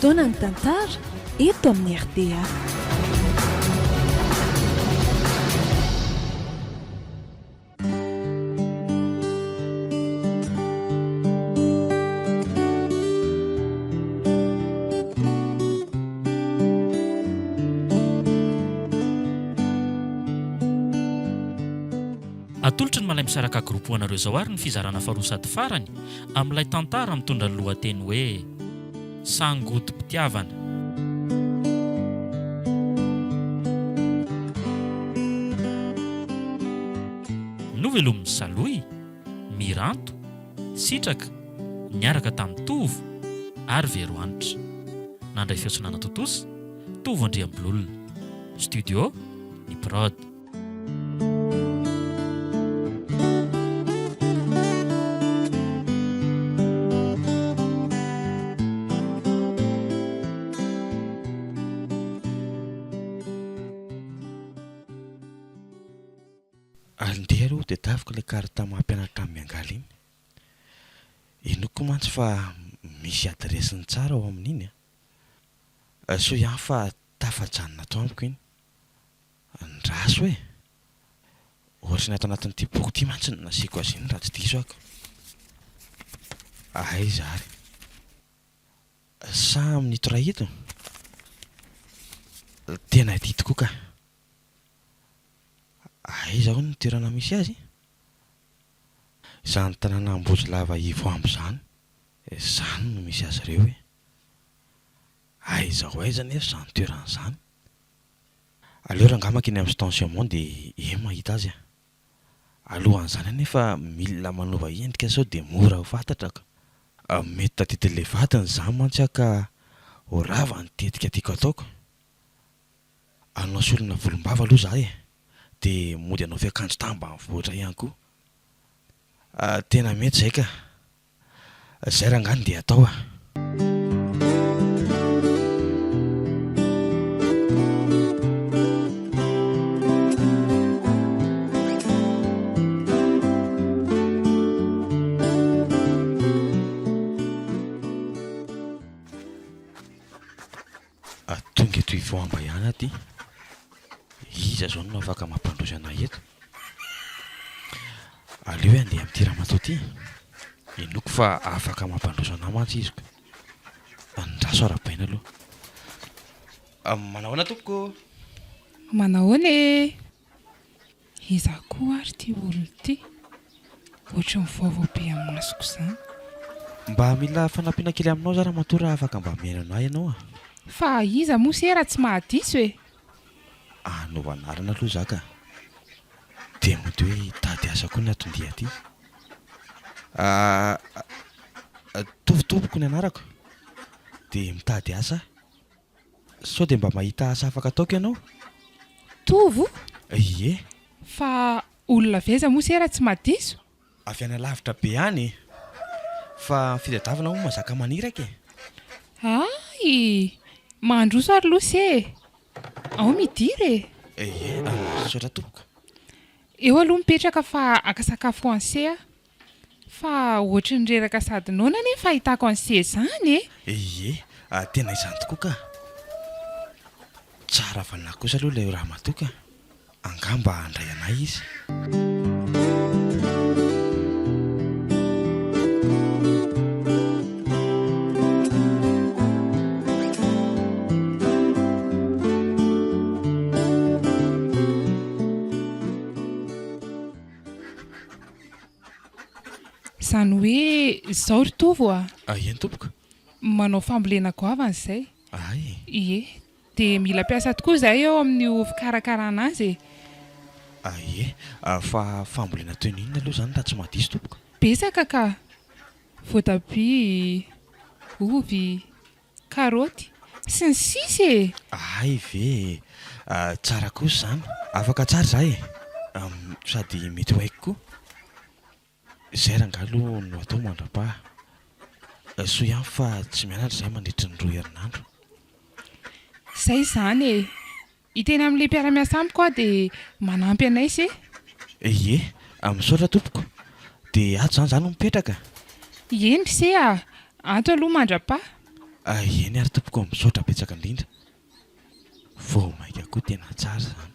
fotoana ny tantara eto amin'ny RDA. Atolotry ny malay misaraka gropoanareo zao ary ny fizarana farosady farany amin'ilay tantara mitondra ny lohateny hoe Sangotom-pitiavana. Novelomin'ny Saloy, Miranto, Sitraka, niaraka tamin'ny Tovo ary Veroanitra. Nandray fiantsoanana totosa, Tovo Andriambololona. Studio, ny Prod. Andeha aloha dia daviko ilay karta mampianatra amin'ny angaly iny. Enoko mantsy fa misy adresiny tsara ao amin'iny. So ihany fa tafajanona tao amiko iny. Ndraso hoe. Ohatrany ato anatin'ity boky ity mantsy no nasiako azy iny raha tsy diso ako. Ay zary. Sa amin'ny Torahito. Tena ity tokoa ka. Aiza hono ny toerana misy azy? Izany tanàna Ambohijilava Ivo amin'izany. Izany no misy azy ireo hoe. Aiza ho aiza nefa izany toerana izany. Aleo rangamaka eny amin'ny station Monde dia mahita azy. Alohan'izany anefa mila manova endrika sao dia mora ho fantatrako. Mety tadidin'ilay vatany izany mantsy ka ho rava ny tetika tiako ataoko. Anao solona volombava aloha izahay. Dia mody anao fiakanjo tamba voatra ihany koa. Tena mety izay ka. Izay rangany dia atao ah. Tonga eto Ivo Ambayana ty. Iza zao no afaka mampandroso anay eto. Aleo andeha amin'ity Ramatoa ty. Enoko fa afaka mampandroso anay mantsy izy ko. Andraso arabaina aloha. Manahoana tompoko? Manahoana e? Iza koa ary ty olona ty. Ohatry ny vaovao be amin'ny masoko izany. Mba mila fanampiana kely aminao za Ramatoa raha afaka mba miaina anay ianao. Fa iza moa se raha tsy mahadiso e? No anarana aloha zaka. Dia mody hoe tady asa koa ny atondia aty. Tovotompoko ny anarako. Dia mitady asa. Sao dia mba mahita asa afaka ataoko ianao? Tovo? Ie. Fa olona veza moa se raha tsy mahadiso? Avy any lavitra be any. Fa fitadiavana moa mazaka maniraka e. Ay, mandroso ary loha se. Ao midiry e. Ie, saotra tompoko. Eo aloha mipetraka fa akasakafo anse. Fa ohatry ny reraka sady noana nefa ahitako anse izany e. Ie, tena izany tokoa ka. Tsara fanahy kosa aloha ilay Ramatoa ka. Angamba handray anay izy. Izany hoe izao ry Tovo a. Eny tompoko. Manao fambolena goavana izay. Ay. Ie. Dia mila piasa tokoa izay eo amin'ny fikarakarana azy. Ie, fa fambolena toy ny inona aloha izany raha tsy mahadiso tompoko? Betsaka ka. Voatabia, ovy, karaoty, sy ny sisa e. Ay ve, tsara kosa izany. Afaka tsara izahay. Sady mety ho haiko koa. Izay rangalo no atao mandra-paha. So ihany fa tsy mianatra izay mandritra ny 2 herinandro. Izay izany e. Hiteny amin'ilay mpiara-miasa amiko dia manampy anay se. Ie, misaotra tompoko. Dia ato zany no mipetraka. Eny se a. Ato aloha mandra-paha. Eny ary tompoko misaotra betsaka indrindra. Vao maika koa tena tsara zany.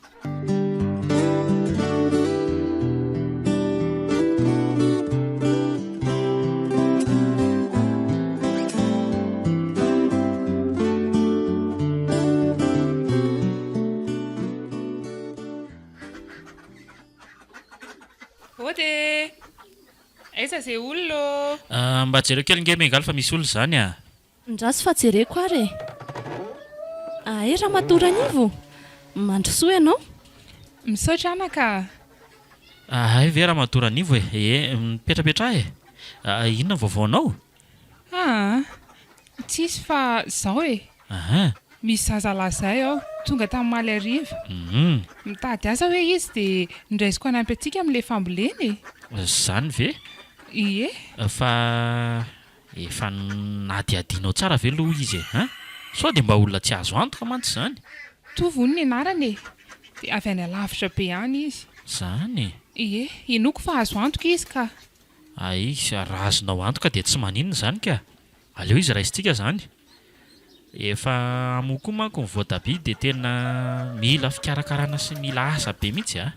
Ôdy aiza zay olona? Mba jereo kely nge mengaly fa misy olona zany a. Ndraso fa jereko ary e. Raha matoranivo mandrosoa ianao? Misaotra anaka. Ay ve raha matoranivo e. Mipetrapetra e. Inona vaovaonao? Tsisy fa zao e. Aha. Misy zazalazay ao tonga tamin'ny maly ariva. Mitady asa hoe izy dia ndraisiko anampy antsika amin'ilay famboleny e. Zany ve? Ie. Fa efa nadiadinao tsara ve aloha izy e? Sao dia mba olona tsy azo antoka mantsy zany. Tovo ny anarany e. Dia avy any alavitra be any izy. Zany? Ie, enoko fa azo antoka izy ka. Ay, raha azonao antoka dia tsy maninona zany ka. Aleo izy raisitsika zany. Efa amoko manko ny voatabia dia tena mila fikarakarana sy mila asa be mihitsy a.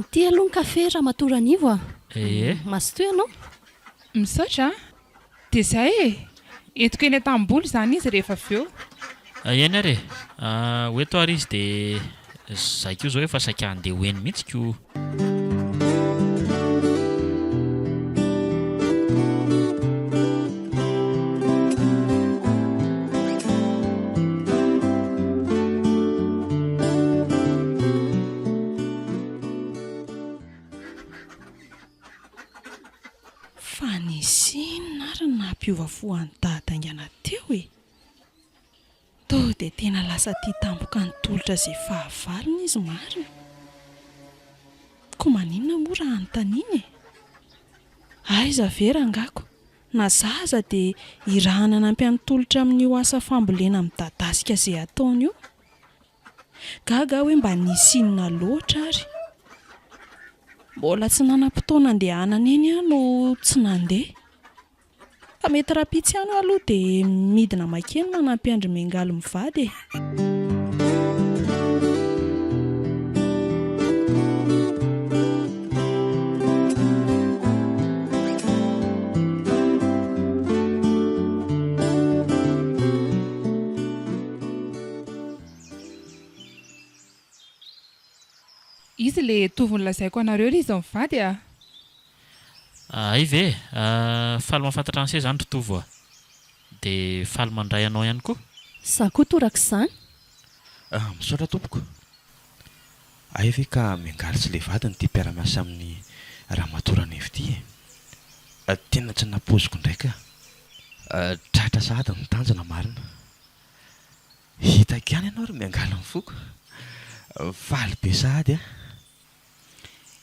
Ty aloha ny kafe raha matoranivo a. Mazotoa ianao? Misaotra? Dia izay e. Entiko eny an-tamboly zany izy rehefa avy eo. Eny ary hoeto ary izy dia zay koa zao efa saika andeha hoeny mihitsy koa. Piovavoan'ny dadaingana teo e. Toa dia tena lasa tia tampoka ny tolotra izay fahavalony izy marina. Koa maninona moa raha anontaniana e. Aiza ve rangako? Na zaza dia irahana anampy any tolotra amin'io asa fambolena midadasika izay ataony io. Gaga hoe mba nisy inona loatra ary. Mbola tsy nanam-potoana andehanana eny aho no tsy nandeha. Fa mety rapitsy ihany aloha dia midina makeny manampy andry mengaly mivady e. Izy le tovony lazaiko anareo ry izy mivady a. Ay ve, faly mahafantatra an'izay zany totovo a. Dia faly mandray anao ihany koa. Za koa toraka izany. Misaotra tompoko. Ay ve ka mengaly sy le vadiny tia mpiara-miasa amin'ny Ramatoranivo ity e. Tena tsy napoziko ndraika. Tratra sady ny tanjona marina. Hitako ihany ianao ry mengaly mifoko. Faly be sady a.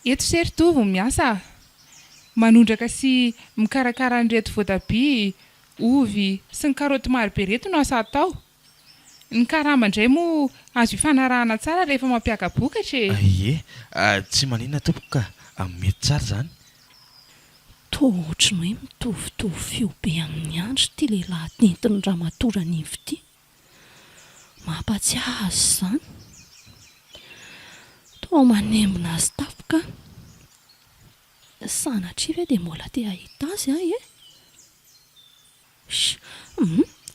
Eto sery tovo miasa. Manondraka sy mikarakara an'ireto voatabia, ovy sy ny karaoty maro be reto no asa atao. Ny karama indray moa azo ifanarahana tsara rehefa mampiaka-bokatra e. Ie, tsy maninona tompoko ka mety tsara zany. Toa ohatran'ny hoe mitovitovy fio be amin'ny andro ity lehilahy nentin'ny Ramatoranivo ity. Mampatsiahy azy izany. Toa manembona azy tapoka. Sanatria ve dia mbola te ahita azy ahy e.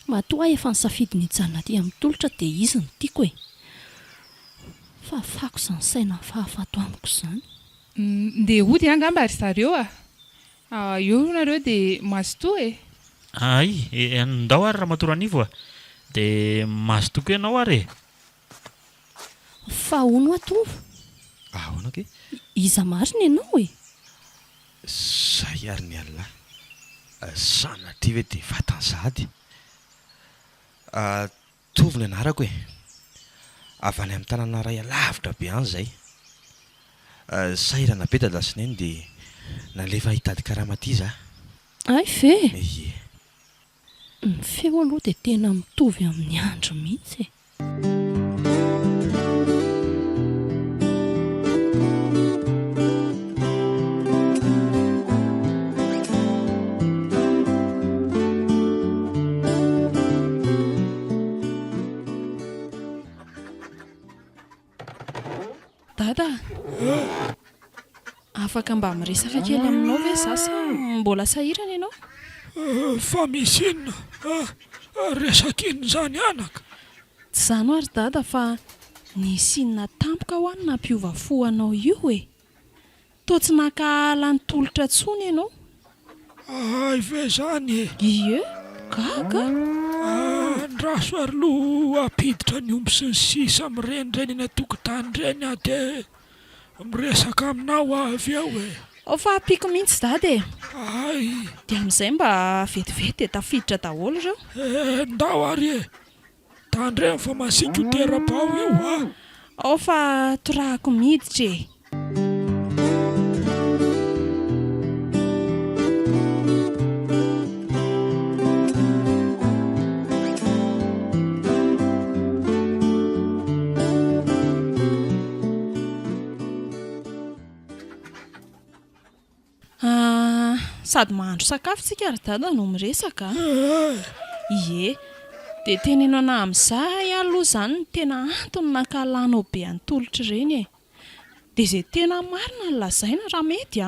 Matoa efa nisafidy nijanona aty amin'ny tolotra dia izy no tiako e. Fa fako izany saina fahafato amiko izany. Ndeha hody angamba ry zareo a. Eo nareo dia mazotoa e. Ay, ndao ary Ramatoranivo a. Dia mazotoa koa ianao ary e. Fa hono atovo. Ahoana ke? Iza marina ianao e. Zay ary ny alina. Sanatria ve dia vatansady. Tovo ny anarako e. Avy any amin'ny tanàna iray alavitra be any izay. Sahirana be dadasineny dia nalefa hitady karama aty za. Ay fe. Ie. Ny feo aloha dia tena mitovy amin'ny andro mihitsy e. dada afaka mba miresaka kely aminao ve sasa mbola sahirana ianao? Fa misy inona resaka iny zany anaka? Tsy zany ary dada fa nisy inona tampoka ho any nampiova-fo anao io e. Toa tsy nakahala ny tolotra tsony ianao? Ay ve zany e? Ie, gaga. Ndraso ary lo apiditra ny omby sy ny sisa mirenireny eny an-tokotany reny aho dia miresaka aminao avy ao e. Ao fa apiako mihitsy dada e. Ay, Dia amin'izay mba vetivety tafiditra daholo ireo. ndao ary e. Tandreny fa masiaka io tera-bao io Ao fa torahako miditra e. Sady mahandro sakafo tsika ary dada no miresaka. Ie, dia tenenao ana amin'izay aloha zany ny tena antony nankahalanao be any tolotra ireny e. Dia izay tena marina ny lazaina raha mety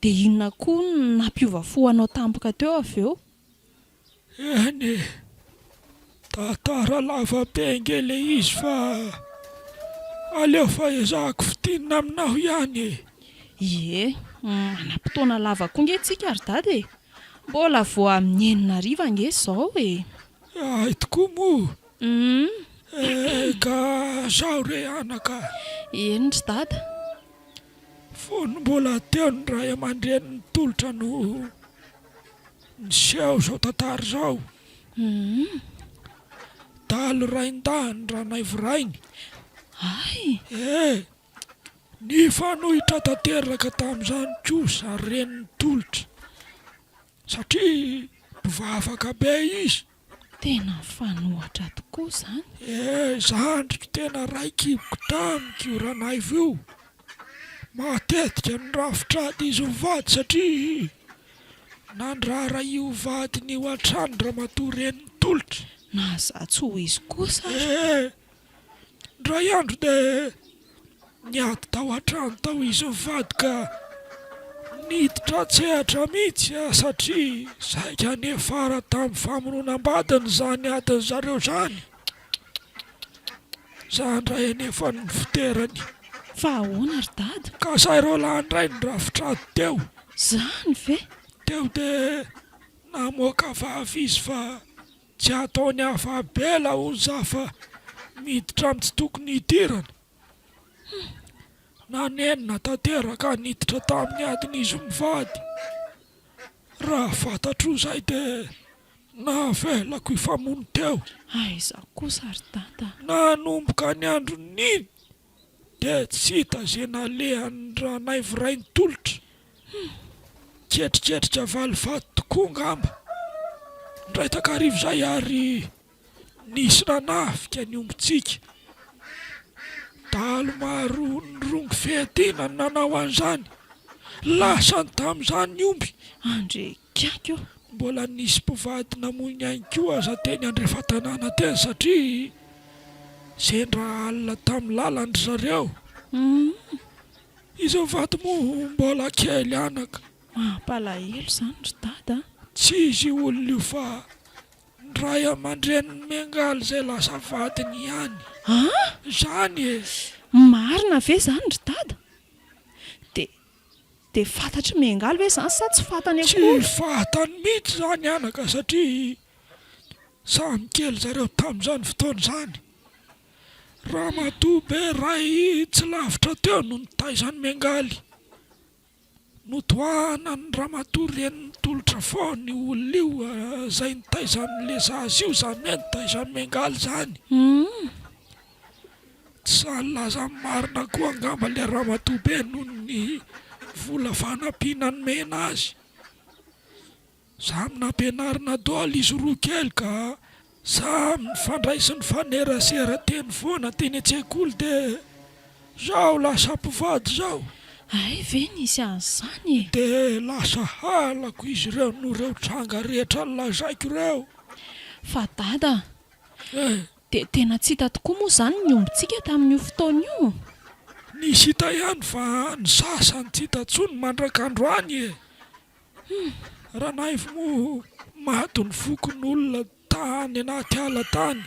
dia inona koa no nampiova-fo anao tampoka teo avy eo? Eny e, tantara lava be ngele izy fa aleo fa ezahako fitinina aminao ihany e. Ie, manam-potoana lava koa nge tsika ary dada e. Mbola vao amin'ny 9 ange izao e. Ay tokoa moa. Ka zaho re anaka. Eny ry dada. Fony mbola teo ny ray aman-dreny ny tolotra no niseho zao tantara zao. Dalo rain-dahany ranay vorainy. Ay, Ny fanohitra tanteraka tamin'izany kosa reniny tolotra satria mpivavaka be izy. tena fanohatra tokoa zany. Zandriko tena raikiboko tamiko io ranaivo io. Matetika ny rafitrady izy mivady satria nandrara io vadiny io an-trano ramatoa reniny tolotra. Nahazatsy ho izy kosa. Ndray andro dia niady tao an-trano tao izy mivady ka niditra tsehatra mihitsy satria saika nefara tamin'ny famoronam-badiny zany adiny zareo zany. Zandray nefa ny fiterany. Fa ahoana ry dada? Ka saireo landray ny rafitrady teo. Zany ve? Teo dia namoaka vavy izy fa tsy ataony hafa bela hoy za fa miditra amin'ny tsy tokony hidirana. Nanenina tanteraka niditra tamin'ny adiny izy mivady. Raha fantatro izay dia navelako ifamono teo. Aiza kosa ry dada? Nanomboka ny andro niny dia tsy hita izay nalehan'ny ranay vorainy tolotra. Ketriketrika valivato tokoa ngamba. Ndray takarivo izay ary nisy nanafika ny ombontsika. Dalo maro nirongo fehetiana ny nanao an'izany. Lasany tamin'izany ny omby. Andre kiako. Mbola nisy mpivady namoy ihany koa aza teny Andrefatanana teny satria sendra alina tamin'ny lalandry zareo. Izy mivady moa mbola kely anaka. Mampalahelo zany ry dada. Tsy izy olona io fa ny ray aman-dreniny Mengaly izay lasa vadiny ihany. Zany e. Marina ve zany ry dada? Dia fantatry Mengaly ve zany sa tsy fantany akory? Tsy fantany mihitsy zany anaka satria samy kely zareo tamin'izany fotoana izany. Ramatoa be ray tsy lavitra teo no nitaizany Mengaly. Notohana ny ramatoa reniny tolotra foana io olona io izay nitaizan'ilay zaza io zany hoe nitaizany Mengaly zany. Tsy sahy laza marina koa angamba ilay ramatoa be noho ny vola fanampiana nomena azy. Samy nampianarina daholo izy roa kely ka samy nifandray sy nifanerasera teny foana teny an-tsekoly dia zao lasa mpivady zao. Ay ve nisy an'izany e? Dia lasa halako izy ireo no ireo tranga rehetra nolazaiko ireo. Fa dada, dia tena tsy hita tokoa moa zany ny ombintsika tamin'io fotoana io. Nisy hita ihany fa ny sasany tsy hita intsony mandrakandro any e. Raha nahy mo maty ny fokon'olona tany anaty ala tany.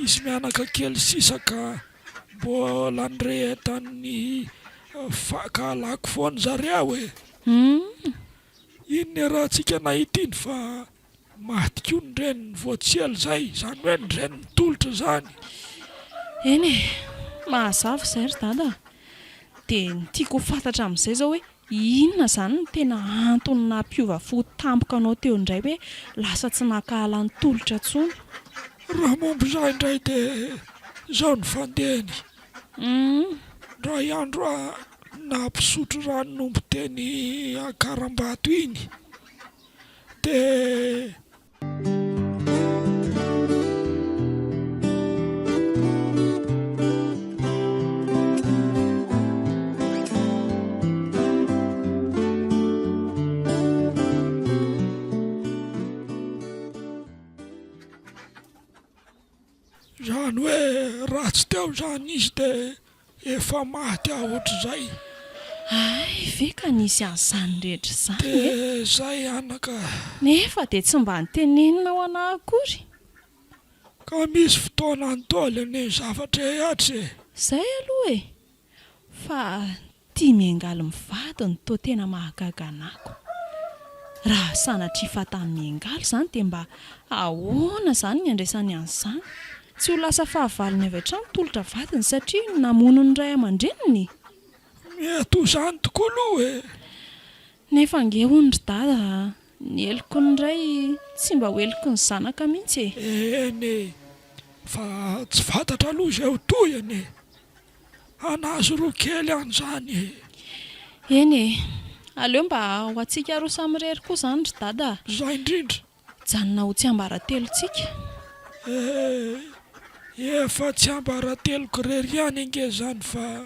Izy mianaka kely sisaka mbola nirehata'ny kahalako foana zareo e. Inona raha tsika nahita iny fa maty koa ny reniny voatsely zay, izany hoe ny reniny tolotra zany. Eny e, mahazava izay ry dada. Dia ny tiako ho fantatra amin'izay zao hoe inona izany no tena antony nampiova fo tampoka anao teo indray hoe lasa tsy nakahala ny tolotra intsony. Raha momba izay indray dia izao ny fandehany. Raha iandro nampisotro rano nombo teny Akarambato iny dia izany hoe ratsy teo izany izy dia efa maty aho ohatr'izay. Ay, ve ka nisy an'izany rehetra izany e? Dia izay anaka. Nefa dia tsy mba nitenenina ho anahy akory. Ka misy fotoana nitaolo ny zavatra ihatra e. Izay aloha e. Fa tia miangaly mivady no toa tena mahagaga anako. Raha sanatria fatany miangaly izany dia mba ahoana izany ny andraisany an'izany. Tsy ho lasa fahavalony avy hatrany tolotra vadiny satria namono ny ray aman-dreniny. Mety ho izany tokoa aloha e. Nefa ange hono ry dada, ny heliko ny ray tsy mba ho heliko ny zanaka mihitsy e. Eny e, fa tsy fantatra aloha izay ho tohany e. Anazy roa kely ihany izany e. Eny e, aleo mba ho antsika roa samy irery koa izany ry dada. Izay indrindra. Janona ho tsy ambaratelontsika. Efa tsy ambarateloko irery ihany ange izany fa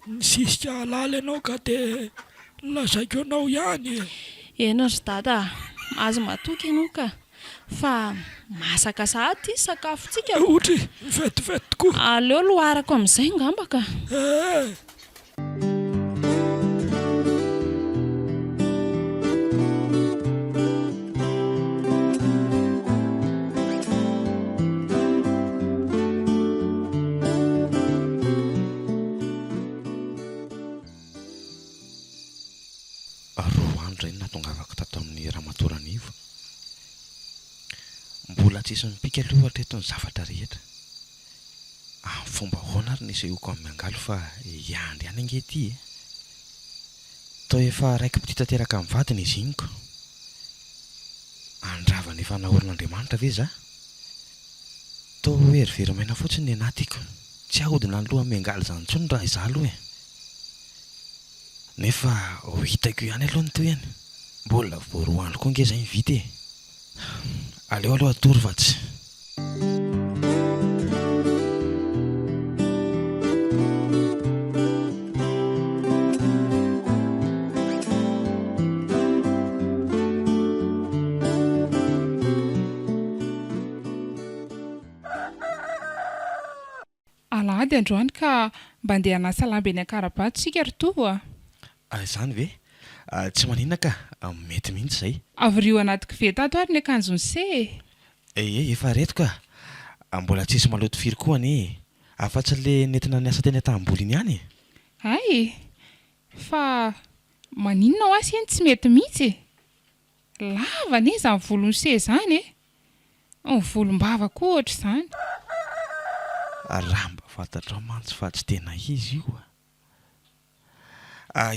nisisika halala ianao ka dia lazaiko anao ihany e. Ena ry dada, azo matoky ianao ka. Fa masaka sahady ity sakafontsika. Ohatra vetivety tokoa. Aleo loharako amin'izay ngamba ka. Natongavako tato amin'ny Ramatoran'ivo. Mbola tsisy mipika aloha hatreto ny zavatra rehetra. Amin'ny fomba ahoana ary nisy ioko amin'ny miangaly fa iandry ihany ange ity e. Tao efa raiky piti tanteraka amin'ny vadiny izy iniko. Andravana efa nahorin'Andriamanitra ve za? Tao herivery maina fotsiny ny anatiko. Tsy ahodina ny loha miangaly izany intsony raha izaho aloha e. Nefa ho hitako ihany aloha ny toy ihany. Mbola voaroa andro koa nge izay mivita e. Aleo aloha atory fa tsy. Alahady androany ka mba andeha hanasa lamba eny Akarabato sika ry tovo a. Izany ve? Tsy maninona ka, mety mihitsy izay. Avy rio anaty koveta ato ary ny akanjony se. Efa reto ka. Mbola tsisy maloto firy koa anie. Afa-tsy le nentina niasa teny an-tamboly iny ihany. Ay, fa maninona ho asy eny tsy mety mihitsy. Lava anie izany volony se izany e. Ny volom-bava koa ohatra izany. Raha mba fantatrao mantsy fa tsy tena izy io.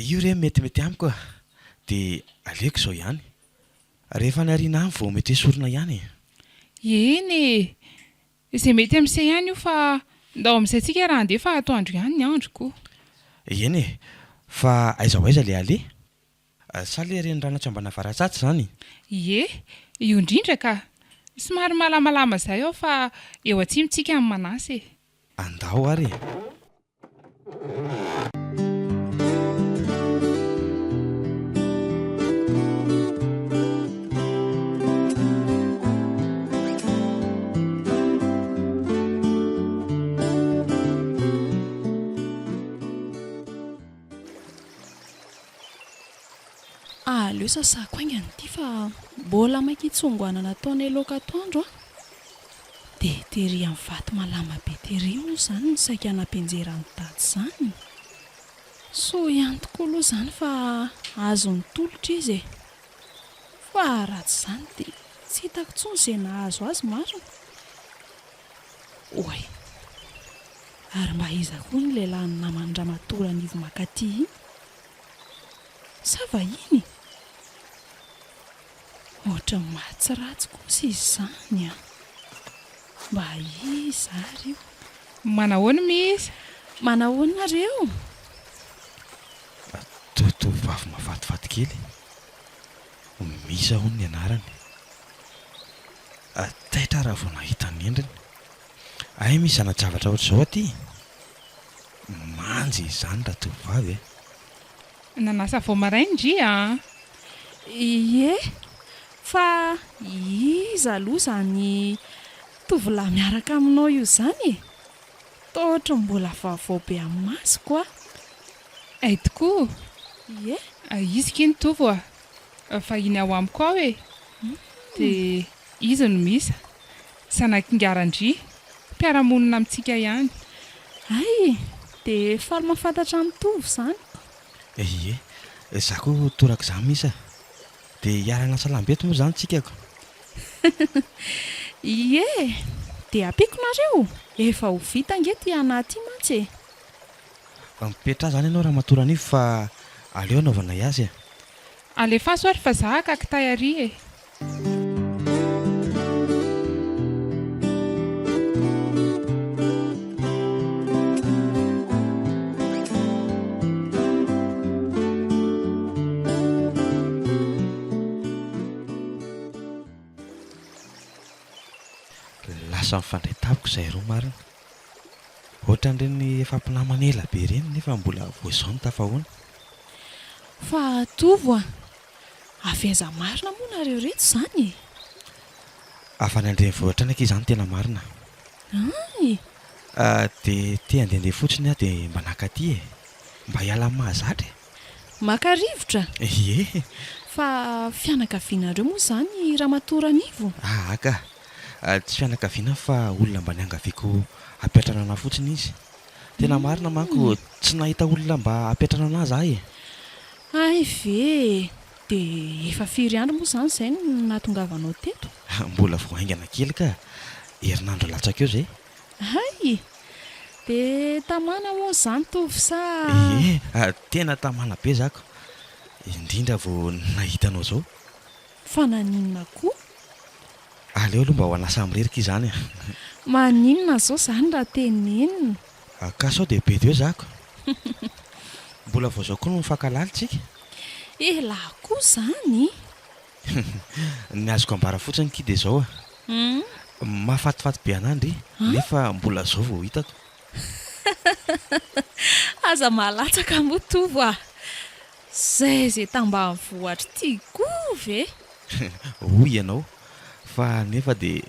Io re metimety amiko a. Dia aleoko izao ihany. Rehefa ny ariana any vao mety esorina ihany. Eny e. Izay mety amin'izay ihany io fa ndao amin'izay tsika raha andeha fa atoandro ihany ny andro koa. Eny e. Fa aiza ho aiza le ale? Sa le renirano tsy ambana varatsatsy izany? Ie, io indrindra ka. Somary malamalama izay ao fa eo atsimitsika amin'ny Manasy e. Andao ary. Aleo sasako aingany ity fa mbola mainky itsongoana nataonay laoka atoandro a. Dia tery amin'ny vato malama be tery moa izany ny saika hanampenjerany tady izany. So ihany tokoa aloha izany fa azony tolotra izy e. Fa ratsy izany dia tsy hitako intsony izay nahazo azy marina. Oay, ary mba iza koa ny lehilahy ny namany Ramatoa Ranivo Makaty iny? Sa vahiny? Ohatra mahatsiratsy kosa izy izany a. Mba iza ary io? Manahoana miisa? Manahoana nareo? Tovovavy mafatifaty kely. Misa hono ny anarany. Taitra raha vao nahita ny endriny. Ay misy zanajavatra ohatr'izao aty. Manjy izany raha tovovavy e. Nanasa vao maraina ndria? Ie, fa iza aloha izany tovolahy miaraka aminao io izany e? Tohatra mbola vaovao be amin'ny masoko a. Ay tokoa. Ie, Izy kiny tovo a. Fahiny ao amiko ao e. Dia izy no misa. Sanakingarandria. Mpiaramonina amintsika ihany. ay, dia faly mahafantatra amin'ny tovo izany. Ie, za koa toraka izany misa. Dia hiarana salambeto moa izany tsikako. Ie, dia ampiako nareo. Efa ho vita angety anaty mantsy e. Mipetra izany ianao Ramatoa Ranivo fa aleo anaovana azy e. Alefaso ary fa za kakitay ary e. Lasa mifandray tampoka izay roa marina. Ohatran'ireny efa mpinamana ela be ireny nefa mbola vao izao no tafahoana. Fa tovo a, avy aiza marina moa nareo reto izany e? Avy any andrenivohitra aky izany tena marina. Ay, Dia te handehandeha fotsiny aho dia mba nakaty e. Mba hiala amin'ny mahazatra e. maka rivotra. Ie. Fa fianakavianareo moa izany Ramatoa Ranivo. Aka. Tsy fianakaviana fa olona mba niangaviako apetrana ana fotsiny izy. Tena marina manko tsy nahita olona mba apetrana anazy ahy e. Ay ve, dia efa firy andro moa izany izay no nahatongavanao teto? Mbola vao haingana kely ka herinandro latsaka eo izay. Ay, dia tamana moa izany tovo sa? Ie, tena tamana be zako. Indrindra vao nahitanao izao. Fa naninona koa? Aleo aloha mba ho anasa mirerika izany. Maninona izao izany raha tenenina? Ka sao dia be eo zako. Mbola vao izao koa no mifankalala tsika. Lahy koa izany? Ny azoko ambara fotsiny ky dia izao mahafatifaty be anandry nefa mbola izao vao hitako. Aza malatsaka moa tovo a. Zay tambanivohitra ity koa ve? Hoy ianao fa nefa dia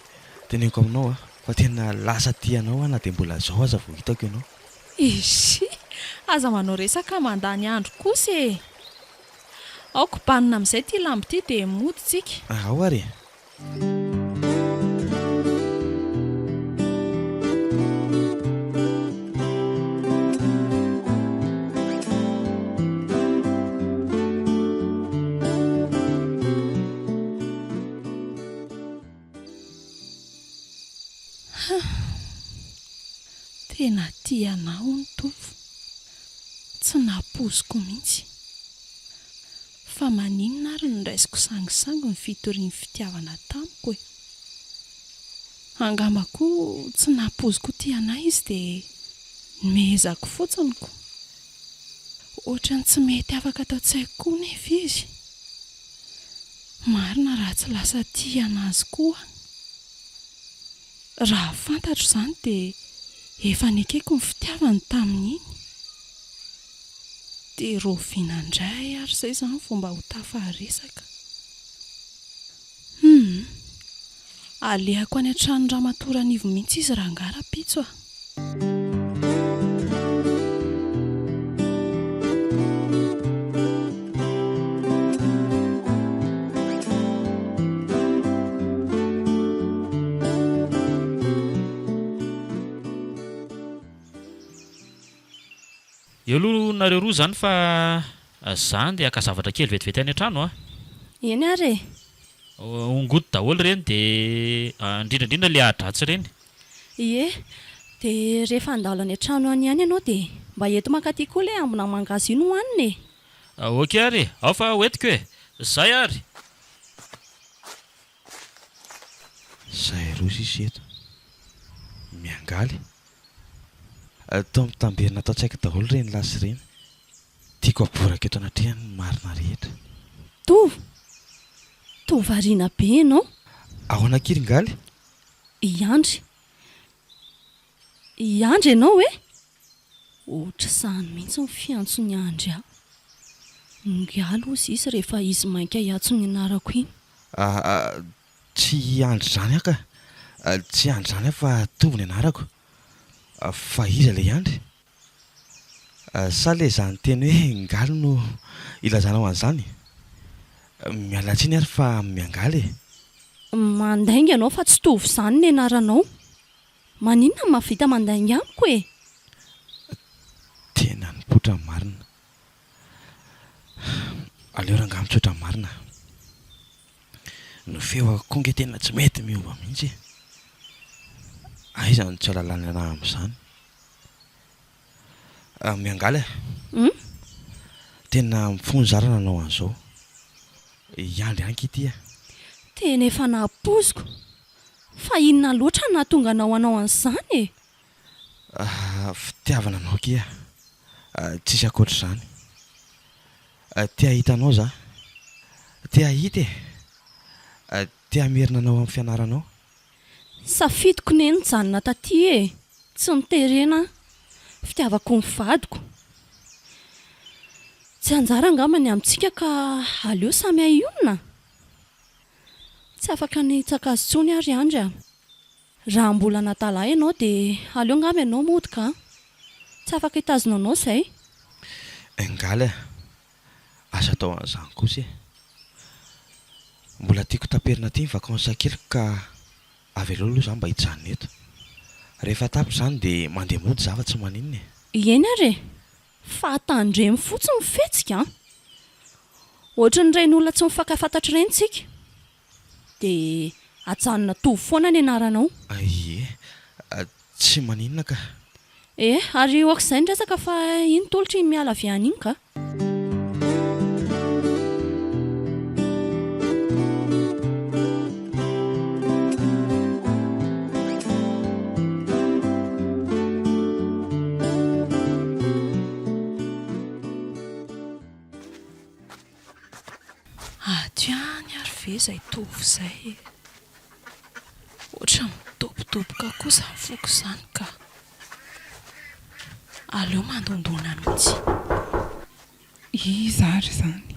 teneniko aminao fa tena lasa tianao na dia mbola izao aza vao hitako ianao. Izy, aza manao resaka mandany andro kosa e. Aoko banina amin'izay ity lambo ity dia mody tsika. Ao ary. Tena tianao ny tovo. Tsy napoziko mihitsy. Fa maninona ary no raisiko sangisangy ny fitorian'ny fitiavana tamiko e. Angamba koa tsy napoziko tianay izy dia mehezako fotsiny ko. Ohatrany tsy mety afaka atao tsaiko koa nefa izy. Marina raha tsy lasa tiana azy koa. Raha fantatro izany dia efa nekeko ny fitiavany tamin'iny. Dia roviana indray ary izay izany vao mba ho tafaharesaka. Alehako any an-trano Ramatoa Ranivo mihitsy izy raha ngara-pitso a. eo aloha nareo roa zany fa zany dia aka zavatra kely vetivety any an-trano a. Eny ary e. Ongoto daholo reny dia indrindrandrindra le adratsy reny. Ie, dia rehefa andalo any an-trano any ihany ianao dia mba eto mankaty koa ilay ambona mangazino hohanina e. Ok ary, ao fa hoentiko e. Zay ary. Zay roa sisy eto miangaly tao amin'ny tamberina atao tsaika daholo reny lasy reny. Tiako aboraka eto anatrehany ny marina rehetra. Tovariana be ianao. Ao anakiringaly? Iandry ianao e? Ohatra sahany mihitsy ny fiantso ny Andry aho. Ngaly ozy izy rehefa izy mainka hiatso ny anarako iny. Tsy andry zany aka. Tsy andry zany aho fa tovo ny anarako. Fa iza le andry? Sa le zany teny hoe ngaly no ilazana ho an'izany? Mialatsiny ary fa miangaly e. Mandainga ianao fa tsy tovo izany ny anaranao. Maninona mahavita mandainga amiko e? Tena nipotra ny marina. Aleo ranga mitsotra ny marina. No feo akonge tena tsy mety miova mihitsy. Aiza no tsy alalany anahy amin'izany? Miangaly e. Tena mifonjarana anao an'izao. Iandry anky ity a. Tena efa napoziko. Fa inona loatra nahatonga anao an'izany e? Fitiavana anao kia. Tsisy akoatra izany. Tia hitanao za. Tia hita e. Tia merina anao amin'ny fianaranao. Safidiko neny janona taty e. Tsy niterena. Fitiavako ny vadiko. Tsy anjara angamba ny amintsika ka aleo samy ahionina. Tsy afaka ny tsakazo tsony ary Andry a. Raha mbola natalahy ianao dia aleo angamba ianao mody ka. Tsy afaka hitazona anao izay. Ngaly asa tao an'izany kosa e. Mbola tiako taperina ty ny vakansa kely ka avy aloha aloha izany mba hijanona eto. Rehefa tapy izany dia mandeha mody zava tsy maninona e. Eny ary e. Fa tandremy fotsiny fetsika. Ohatra ny reny olona tsy mifankafantatra ireny tsika. Dia ajanona tovo foana ny anaranao. Ie, tsy maninona ka. Ary oak'izay ny resaka fa iny tolotra iny miala avy any iny ka. Adiany ary ve izay tovo izay. Ohatra midobodoboka kosa ny foko izany ka. Aleo mandondona mihitsy. Iza ary izany?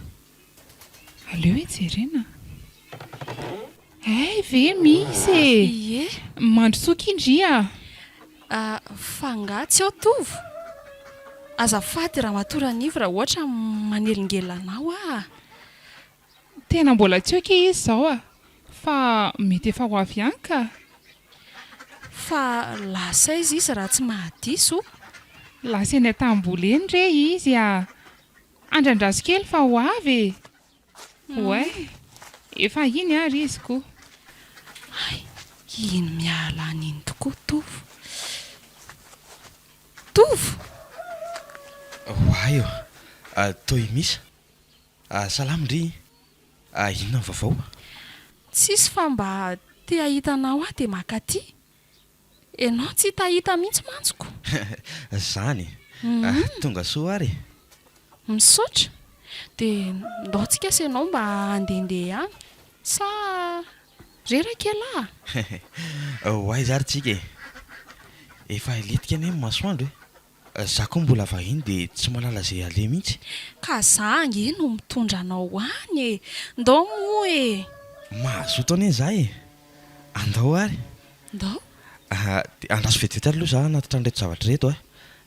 Aleo hijerena. Ve misy e. Ie. Mandrosoka indria. Fangatsy ao tovo. Azafady raha matora anivy raha ohatra manelingelanao a. Tena mbola tsy oke izy izao a. Fa mety efa ho avy any ka. Fa lasa izy raha tsy mahadiso. Lasa eny an-tambola eny re izy a. Andrandraso kely fa ho avy e. Oay, efa iny ary izy koa. Iny miala an'iny tokoa tovo. Tovo. Hoay eo. Toy misa. Salamo ndry. Inona ny vaovao? Tsisy fa mba te hahitanao aho dia makaty. Ianao tsy tahita mihitsy mantsoko. Zany. Tonga soa ary. Misaotra. Dia ndaontsika sy ianao mba handehandeha any. Sa reraka ela. Hoay zary tsika e. Efa iletika anie ny masoandro e. Za koa mbola vahiny dia tsy malala izay ale mihitsy. Ka za ange no mitondra anao any e. Ndao moa e. Mahazoto anie za e. Andao ary. Ndao. Andraso vetivety ary aloha za natitra an'ireto zavatra reto a.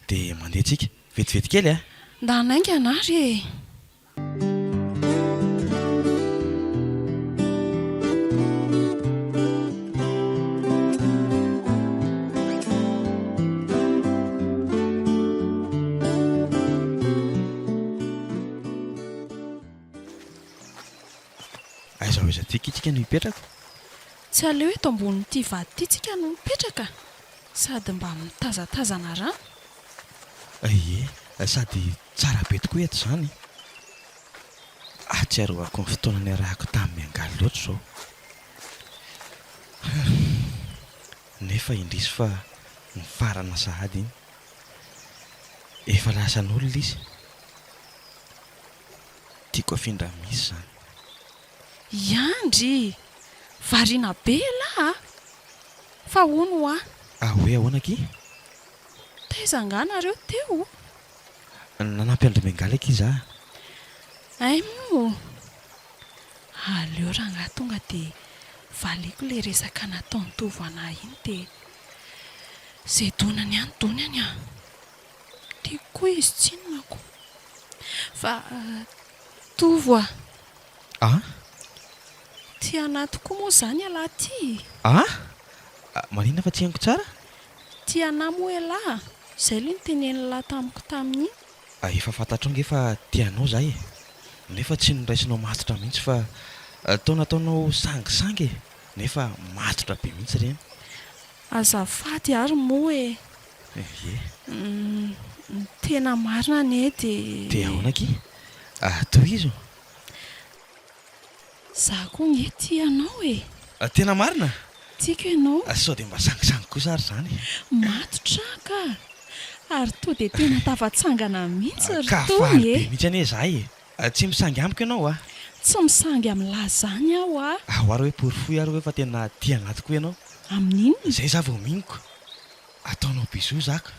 Dia mandeha tsika. Vetivety kely a. Nda nainga anary e. aiza hoaiza tikitsika no hipetraka. Tsy aleo eto ambonin'ity vady ity tsika no mipetraka sady mba mitazatazana rano. Ie, sady tsara be tokoa eto izany. Atsiarovako ny fotoana ny arahako tamin'ny angaly loatra izao. Nefa indrisy fa ny farana sahady iny efa lasa n'olona izy. Tiako afindra misy izany. Iandry variana be lahy fa hono ho Hoe ahoana ki? taizanganareo teo. Nanampy andry Bengaly aky izy ah. Ay mo aleo raha ngaha tonga dia valiko ilay resaka nataony tovanahy iny dia izay donany any donany a tiako koa izy tsinonako fa tovo ty anaty koa moa izany alahy ty. Maninona fa tsy haingo tsara? Ty anahy moa alahy izay loha nytenen'ny lahy tamiko tamin'iny. Efa fantatro nge fa tianao zay nefa tsy noraisinao matotra mihitsy fa ataonao sangisangy nefa matotra be mihitsy ireny. Azafady ary moa Ie. Tena marina anie Dia ahoana ki? Toy izy za koa nge ty anao tena marina? tiako ianao. Sao dia mba sangisangy kosa ary izany. Matotra ka ary to dia tena tafatsangana mihitsy ry Ka tony faly be mihitsy anie zahay. Tsy misangy amiko ianao tsy misangy amin'ny lahy zany aho Ary hoe porifoy ary hoe fa tena tia anaty koa ianao. amin'inona Zay za vao miniko. Ataonao bisou zaka.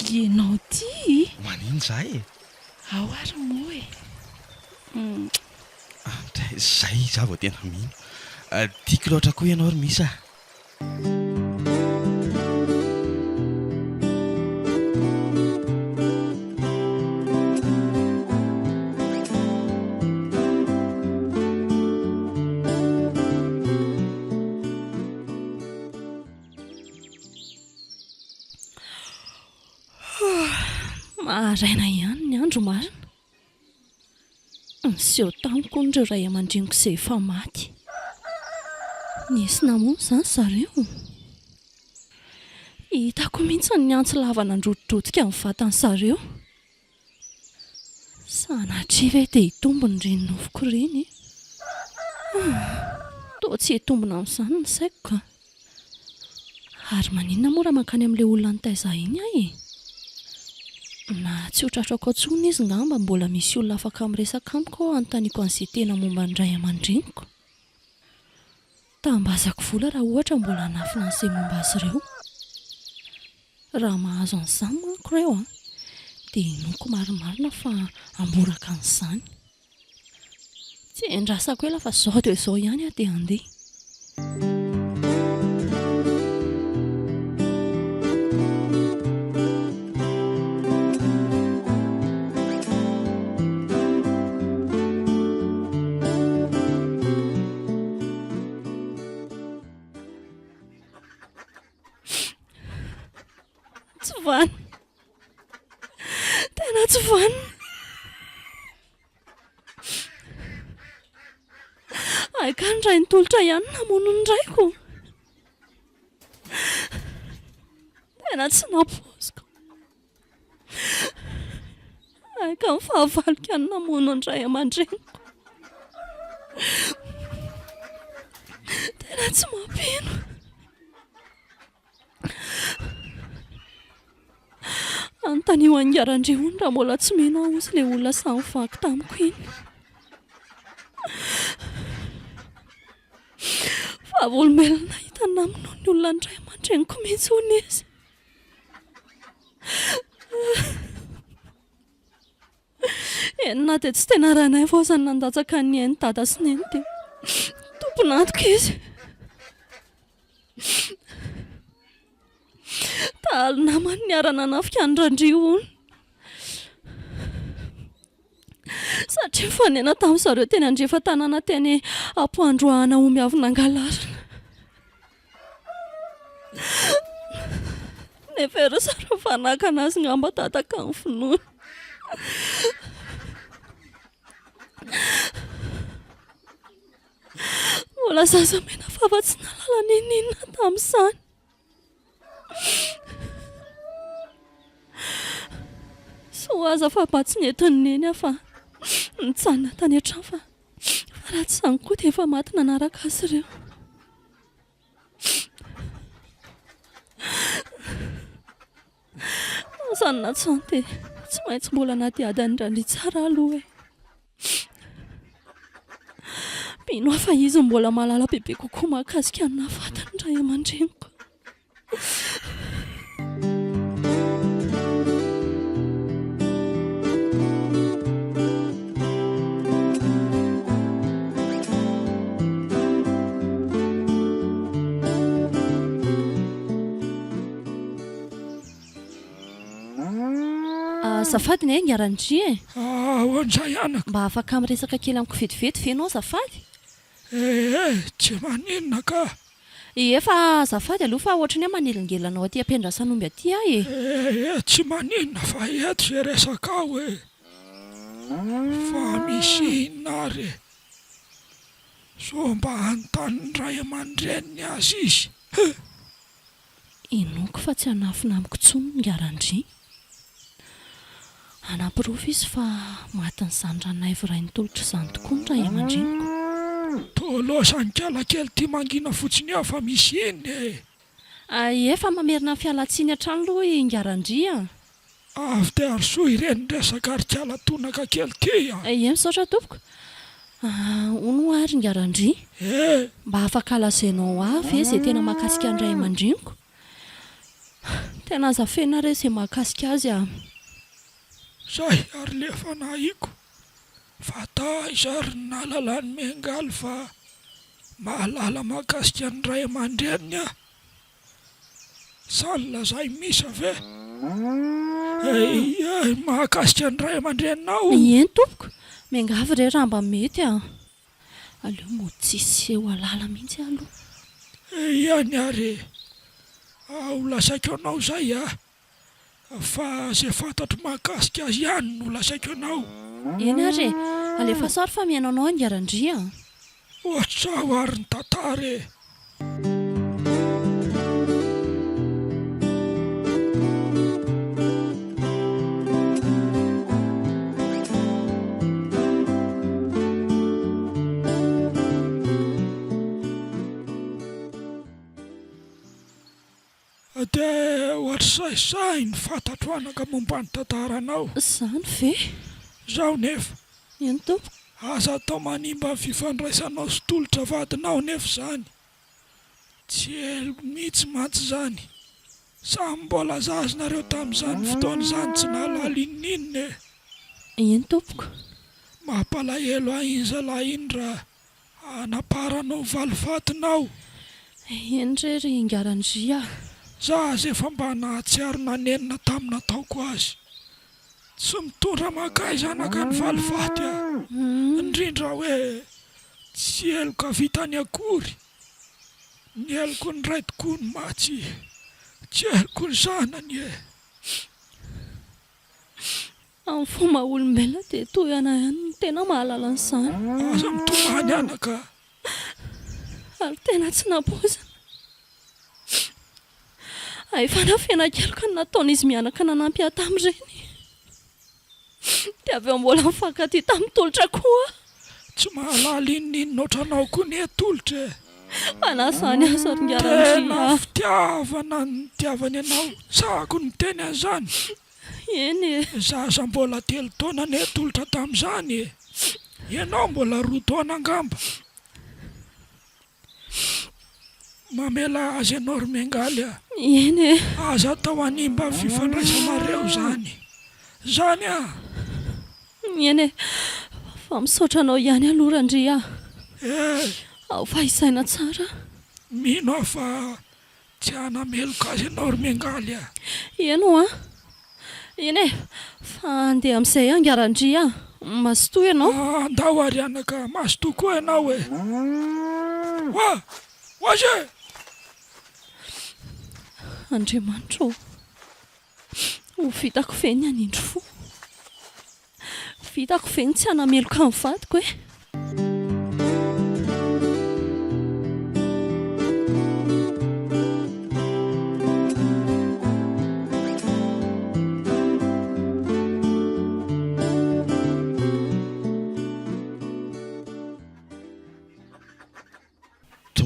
ianao ty Manino zahay ao ary moa Zay za vao tena mino. Tiako loatra koa ianao ry misy Maharaina ihany ny andro marina. Niseho tamiko nireo ray aman-dreniko izay efa maty. Nisy namono izany zareo. Hitako mihitsy ny antsy lava nandrodrodrodika amin'ny vatany zareo. Sanatria ve dia hitombony ireny nofoko ireny toa tsy hitombona amin'izany ny saiko ka. Ary maninona moa raha mankany amin'ilay olona nitaiza iny ahy na tsy ho tratrako antsony izy ngamba mbola misy olona afaka miresaka amiko ao anontaniako an'izay tena momba ny ray aman-dreniko. Tambazako vola raha ohatra mbola hanafina an'izay momba azy ireo. Raha mahazo an'izany manko ireo dia hinoko marimarina fa amboraka an'izany. Tsy endrasako ela fa izao dia izao ihany dia handeha. Tsy vany. Tena tsy vany. Ka ny ray nitolotra ihany namono ny raiko. Tena tsy nampoziko. Ka ny fahavaloko ihany namono ny ray aman-dreniko. Tena tsy mampino. Anontanio angaran-drehony raha mbola tsy mino aho ozy ilay olona samy vaky tamiko iny. Fa olombelona hita namino ny olona ny ray aman-dreniko mihitsy hono izy. Enina dia tsy tena ranay vao izany nandatsaka ny hainy dada sy neny dia tomponatiko izy. Tahaly namany niarana nafika ny randrio hono. Satria fanena tamin'ny zareo teny andrefa tanàna teny ampoandroahana ho miavy nangalarina. Nefa ry zareo fanaka anazy ngamba tataka ny finoana. mbola zazamena fa tsy nalala ninina tamin'izany. So aza fa mba tsy netiny neny aho fa nitsanina tany an-trano fa raha tsy izany koa dia efa maty nanaraka azy ireo. Izany na tsy izany dia tsy maintsy mbola nadiady an'indrindra tsara aloha e. Mino aho fa izy mbola malala bebe kokoa mahakasika ny nahafatany ny ray aman-dreniko. Azafady ne Ngarandry e. Hoandray anaka. Mba afaka miresaka kely amiko vetivety ve ianao azafady? Tsy maninona ka. Efa azafady aloha fa ohatry ny hoe manelingelanao aty ampiandrasan'omby aty ahy e. Tsy maninona fa eto zay resaka ao e. Fa misy inona re. So mba anontany ray aman-dreniny azy izy. Inoko fa tsy hanafina amiko intsony Ngarandry. Anampirofo izy fa matin'izany ranonay iray nitolotra izany tokoa ny ray aman-dreniko. Tolosany kala kely tia mangina fotsiny aho fa misy iny e. Efa mamerina fialatsiny an-trano aloha i Ngarandry a. Avy dia arsoa ireny resaka ary kala tonaka kely ty a. Misaotra tompoko. Hono ary Ngarandry. Mba afaka lazainao avy izay tena mahakasika ny ray aman-dreniko. Tena azafena re izay mahakasika azy a. Zay ary lefa nahiko. Fa iza ry nalalany mengaly fa mahalala mahakasika ny ray aman-dreniny a. Sany lazay misy ave. Mahakasika ny ray aman-dreninao. Eny tompoko. Mengavy re raha mba mety a. Aleo mo tsisy eo alala mihitsy aloha. Ihany ary. Ho lasaiko anao zay a. Fa izay fantatro mahakasika azy ihany no lasaiko anao. Eny ary alefa sary fa miainanao Ngarandry a. Ohatra ho ary ny tantara e. Dia ohatra izay ny fantatro anaka momba ny tantaranao. Izany ve? Zaho nefa. Eny tompoko. Aza atao manimba ny fifandraisanao sy tolotra vadinao nefa izany. Tsy elo mihitsy mantsy izany. Samy mbola zazanareo tamin'izany fotoana izany tsy nahalala inona e. Eny tompoko. Mampalahelo ahizalahy iny raha anaparanao valifatinao. Eny rery Ngarandry a. Za aza efa mba nahatsiaro nanenina tamina taoko azy. Tsy mitondra maka zanaka ny valifaty a. Indrindra hoe tsy eloka vitany akory. Ny eloko ny ray tokoa ny matsy. Tsy eloko ny zanany e. Amin'ny fomba olombelona dia toy ana ihany no tena mahalala an'izany. Aza mitomany anaka. Ary tena tsy nabozana. Efa nafena keloka ny nataon'izy mianaka nanampy ahy tamin'ireny. Dia avy eo mbola mifankatia tamin'ny tolotra koa. Tsy mahalala inona ohatranao koa ny tolotra e. Anasany aza ry Ngarandry. Tena fitiavana ny tiavany ianao. Sahako ny miteny an'izany. Eny e. Zaza mbola 3 taona ny tolotra tamin'izany e. Ianao mbola 2 taona angamba. Mamela azy ianao ry mengaly a. Eny e. Aza atao hanimba ny fifandraisanareo zany. Zany a. Eny e. Fa misaotra anao ihany aloha Randry a. Ao fa isaina tsara. Mino aho fa tsy hanameloka azy ianao ry mengaly a. Eny ho a. Eny e. Fa andeha amin'izay Ngarandry a. Mazotoa ianao. Andao ary anaka. Mazotoa koa ianao e. Oazy! Andriamanitra ho vitako ve ny hanindro fo? Vitako ve ny tsy hanameloka amin'ny vadiko e?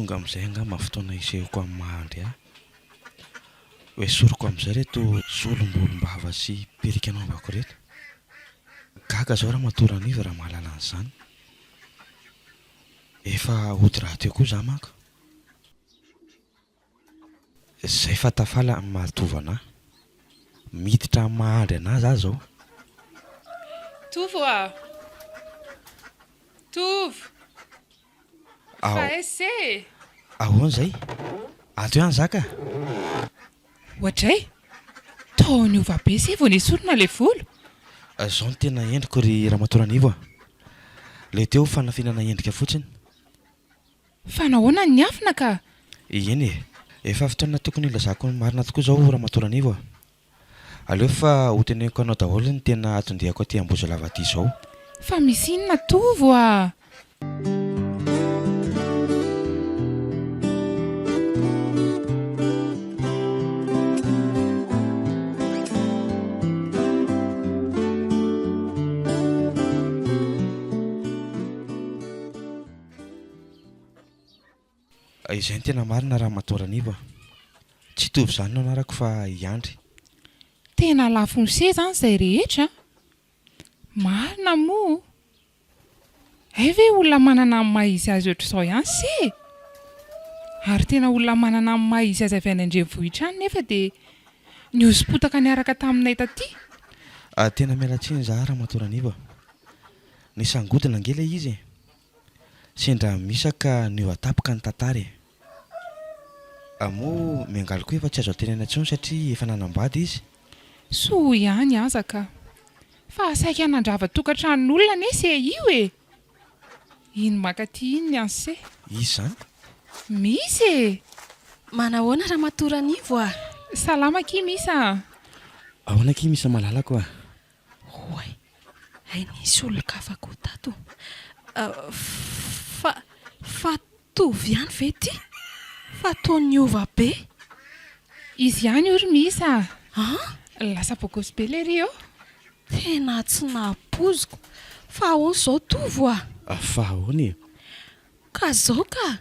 tonga amin'izay angamba fotoana isehoko amin'ny mahandry aho hoe soroko amin'izay reto solombolom-bava sy perika anaovako reto. Gaga zao raha matory aniva raha mahalala an'izany. Efa hody raha teo koa za manko. Zay fa tafala amin'ny mahatovy anahy. Miditra amin'ny mahandry anahy za zao. Tovo a! Tovo! Fa ese! Ahoana zay? Ato ihany zaka? Ohatray? Taony ova be se vao nesorina le volo. Zao no tena endriko ry Ramatoa Ranivo. Le teo fanafinana endrika fotsiny. Fa nahoana ny afina ka? Eny e, efa fotoana tokony ilazako ny marina tokoa zao Ramatoa Ranivo. Aleo fa hoteneniko anao daholo ny tena atondihako aty Ambohijalava aty zao. Fa misy inona Tovo a? Izay ny tena marina Ramatoa Ranivo. Tsy tovy izany no anarako fa Iandry. Tena lafonsy zany izay rehetra. Marina moa. Hay ve olona manana amin'ny maha-izy azy ohatr'izao ihany se? Ary tena olona manana amin'ny maha-izy azy avy any andrenivohitra any nefa dia nihosom-potaka niaraka taminay taty. Tena miala tsiny za Ramatoa Ranivo. Nisangodina angela izy. Sendra misaka ny atapoka ny tantara. Mo miangaliko efa tsy azo tenena intsony satria efa nanambady izy. So ihany aza ka. Fa saika hanandrava tokantranon'olona nese io e. Iny makaty iny any se. Izy zany? Misy e. Manahoana Ramatoa Ranivo a? Salama ki misa. Ahoana ki misa malalako a? Hoay, hay nisy olon-kafako tato. Fa tovy ihany ve ty? Fa taony ova be. Izy ihany ory misa. Lasa bokosy be le rio. Tena tsy napoziko. Fa ahoana zao Tovo a? Fa ahoana e? Ka zao ka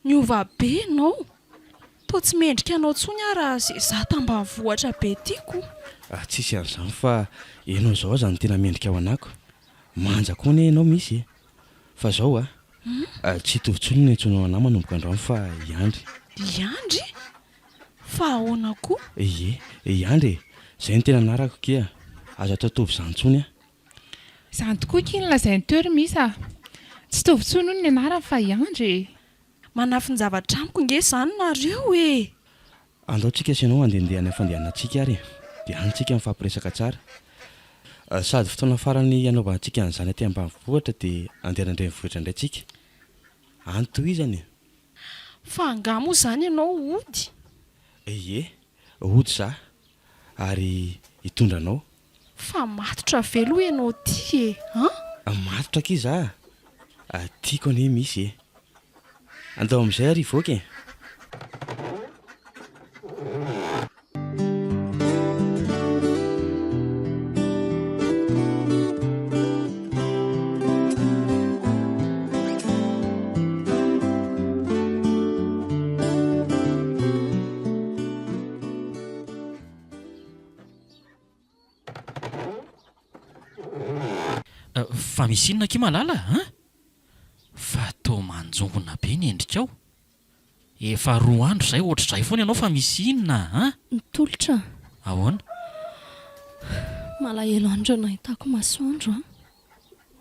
niova be ianao. Toa tsy mendrika anao tsony raha za tambanivohitra be tiako. Tsisy an'izany fa ianao zao zany tena mendrika ao anako. Manja koa ne ianao misy. Fa zao tsy tovintsony ny antsonao anahy manomboka androany fa Iandry. Iandry? Fa ahoana koa? Iandry, zay ny tena anarako kia. Azo atao tovy izany tsony a. Izany tokoa kiny lazainy teo ry misa. Tsy tovy tsony hono ny anarany fa Iandry. Manafiny zavatra amiko nge izany nareo e. Andaotsika sy ianao handehandeha any fandehanantsika ary. Dia antsika mifampiresaka tsara. Sady fotoana farany anaovantsika an'izany aty ambanivohitra dia andeha an-drenivohitra indray tsika. Any tohizany. Fa angamo izany ianao hody. Hody za. Ary hitondra anao. Fa matotra velo ianao ty e. Matotra ki za. Tiako anie misy e. Andao amin'izay ary voaka e. Fa misy inona ki malala fa tao manjongona be ny endrikao. Efa 2 andro zay ohatr'izay foana ianao fa misy inona Nitolotra. Ahoana? Malahelo andro nahitako masoandro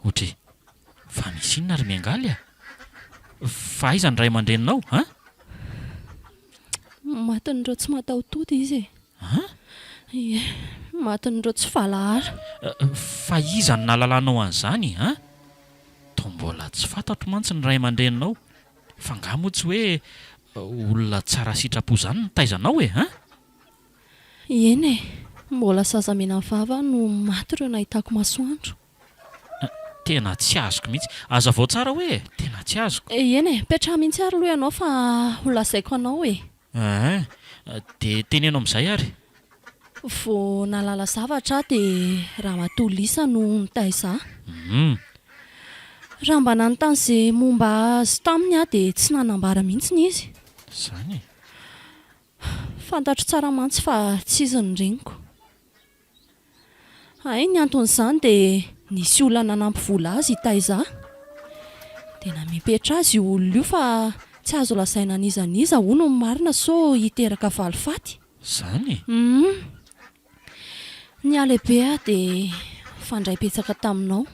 Ohatry, fa misy inona ary miangaly fa aiza ny ray aman-dreninao Matin'ireo tsy mataotody izy e. Matin'ireo tsy valahara. Fa iza ny nalalanao an'izany Tao mbola tsy fantatro mantsy ny ray aman-dreninao. Fa nga moa tsy hoe olona tsara sitrapo zany ny taizanao e Eny e, mbola sazamena vava no maty ireo nahitako masoandro. Tena tsy azoko mihitsy. Aza vao tsara hoe tena tsy azoko. Eny e, petraha mihitsy ary aloha ianao fa holazaiko anao e. Dia teneno amin'izay ary. Vao nalala zavatra dia Ramatoa Lisa no nitaiza. raha mba nanontany izay momba azy taminy aho dia tsy nanambara mihitsy ny izy. Izany e. Fantatro tsara mantsy fa tsy izy ny reniko. Ay, ny anton'izany dia nisy olona nanampy vola azy hitaiza dia namipetra azy io olona io fa tsy azo lazaina an'izaniza hono ny marina so hiteraka valifaty. Izany e. Ny alehibe aho dia fandray petsaka taminao,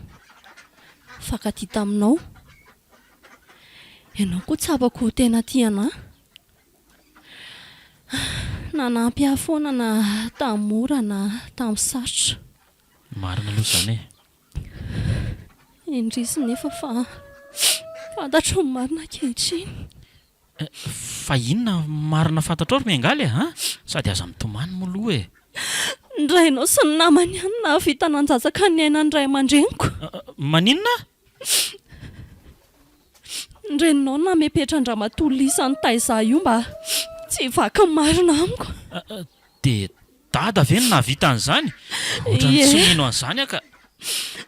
fankaty taminao. Ianao koa tsy afaka tena tiana. Nanampy ahy foana na tamin'ny mora na tamin'ny sarotra. Marina aloha izany e. Indrisy nefa fa fantatro ny marina ankehitriny. Fa inona marina fantatrao ry miangaly e? Sady aza mitomany moloha e. Ndrainao sy ny namany ihany na vita nanjajaka ny aina ny ray aman-dreniko. Maninona? Ndreninao na mepetra andramatoly isan'ny taiza io mba tsy vaka ny marina amiko. Dia dada ve no nahavita an'izany? Ohatran'ny tsy mino an'izany aka.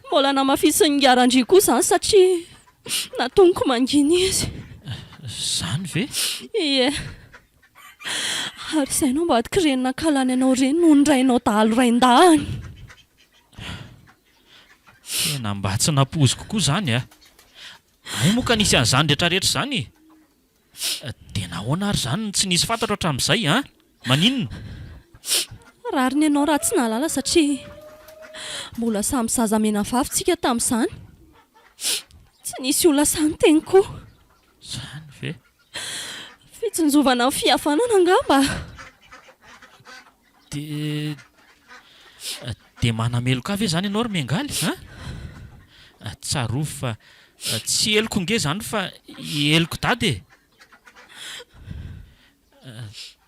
Mbola namafisy ny garandria koa izany satria natoniko mangina izy. Izany ve? Ie. Ary izainao mba atikirenina kalany anao ireny no nirainao dahalo rain-dahany. Tena mba tsy nampozy kokoa izany a. Ay moa ka nisy an'izany rehetrarehetra izany. Dia nahoana ary izany tsy nisy fantatra hatramin'izay a? Maninona? Rariny ianao raha tsy nalala satria mbola samy zaza mena vavitsika tamin'izany. Tsy nisy olona samy teny koa. Izany ve? Fitsinjovana amin'ny fihavanana angamba. Dia manameloka ve izany ianao ry miangaly? Tsarovy fa tsy eloko nge izany fa eloko dada e.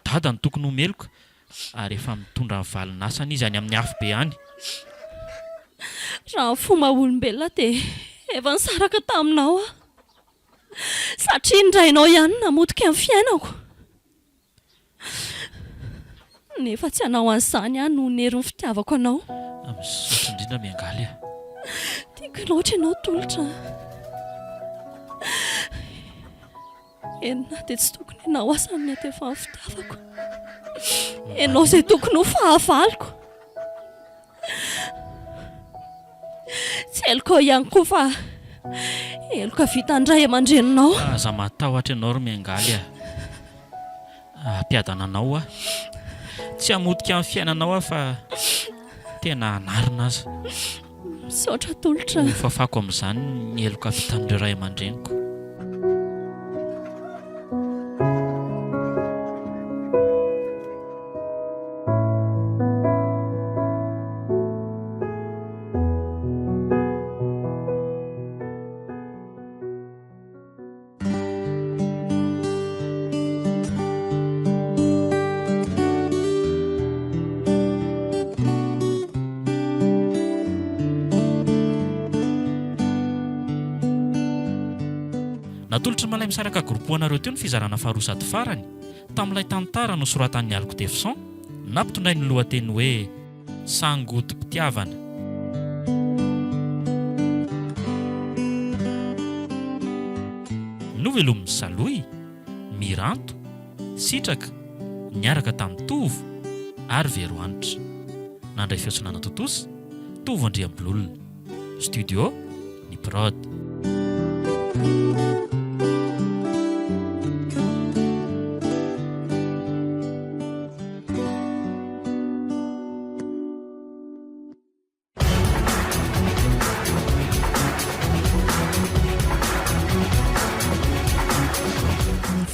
Dada no tokony homeloka ary efa mitondra ny valin'asany izy any amin'ny afo be any. Raha ny fomba olombelona dia efa nisaraka taminao aho. Satria indrainao ihany namotika amin'ny fiainako. Nefa tsy hanao an'izany aho noho ny herin'ny fitiavako anao. Misaotra indrindra miangaly a. Tiako loatra ianao tolotra. Enina dia tsy tokony ianao asany aty efa amin'ny fitiavako. Ianao izay tokony ho fahavaloko. Tsy eloko ihany koa fa eloka vita andray aman-dreninao. Aza matahotra ianao ry miangaly a. Ampiadana anao a. Tsy hamotika amin'ny fiainanao a fa tena hanarina aza. Misaotra tolotra. Fafako amin'izany ny eloka vitan'ireo ray aman-dreniko. Natolotra malay misaraka groupe-anareo teo ny fizarana faharoa sady farany tamin'ilay tantara no soratan'ny Alko Defson nampitondray ny lohateny hoe Sangotom-pitiavana. Novelomy Saloy, Miranto, Sitraka, niaraka tamin'ny Tovo ary Veroanitra. Nandray fiantsoanana totosa Tovo Andriambololona. Studio ny Prod.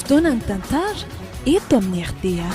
Fotoana ny tantara eto amin'ny RDA.